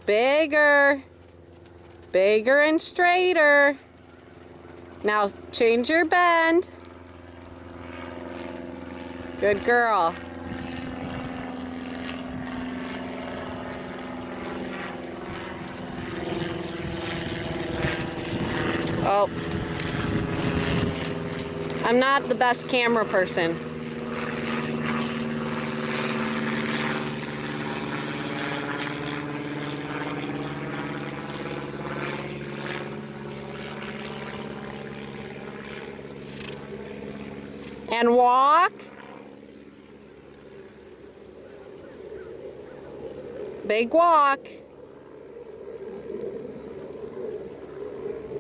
Bigger. Bigger and straighter. Now change your bend. Good girl. Oh. I'm not the best camera person. And walk. Big walk.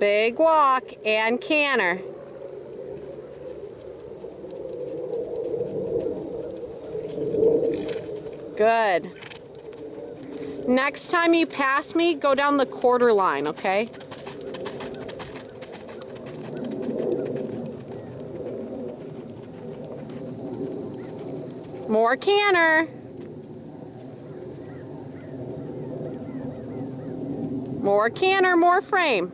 Big walk and canter. Good. Next time you pass me, go down the quarter line, okay? More canter. More canter, more frame.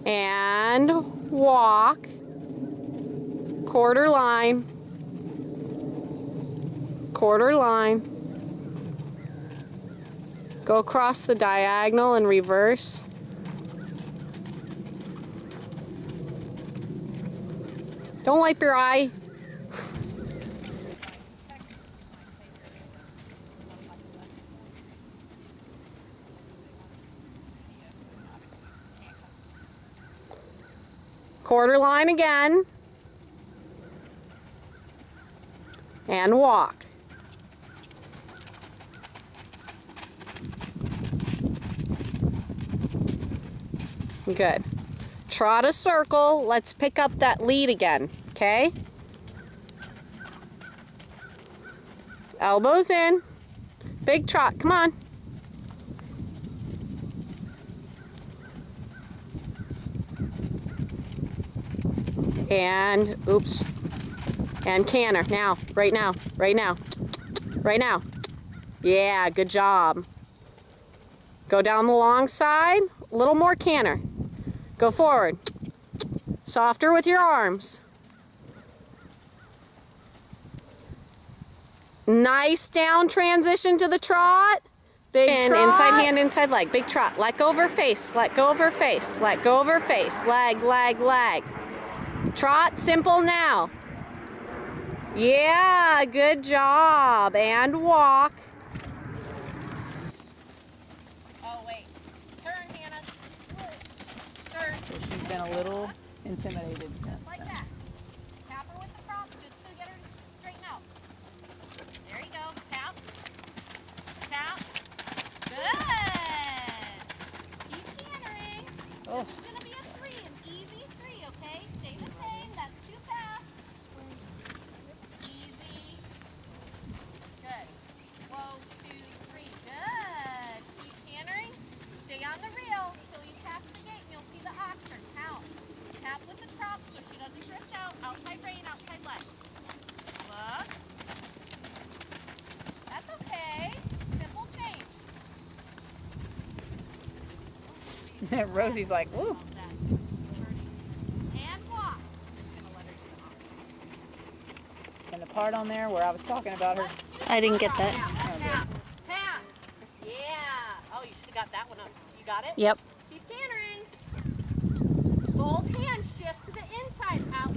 And walk. Quarter line. Quarter line. Go across the diagonal and reverse. Don't wipe your eye. Quarter line again. And walk. Good. Trot a circle. Let's pick up that lead again, okay? Elbows in. Big trot, come on. And, oops. And canter, now, right now, right now, right now. Yeah, good job. Go down the long side, a little more canter. Go forward. Softer with your arms. Nice down transition to the trot. Big trot. Inside hand, inside leg. Big trot. Let go of her face. Let go of her face. Let go of her face. Leg, leg, leg. Trot, simple now. Yeah, good job. And walk. Oh, wait. Turn, Hannah. Turn. So she's been a little intimidated since Like then. that. Tap her with the prop just to get her to straighten out. There you go. Tap. Tap. Good. Keep cantering. Oh. This is going to be a 3, an easy 3, okay? Stay the same. That's too fast. Easy. Good. 1, 2, 3. Good. Keep cantering. Stay on the reel until you pass the gate and you'll see the oxer. Count. Tap with the prop so she doesn't drift out. Outside rein, outside leg. Look. That's okay. Simple change. Rosie's like, woo. And walk. And the part on there where I was talking about her. I didn't get that. Tap. Tap. Yeah. Oh, you should have got that one up. You got it? Yep. Keep cantering. Both hands shift to the inside. Outside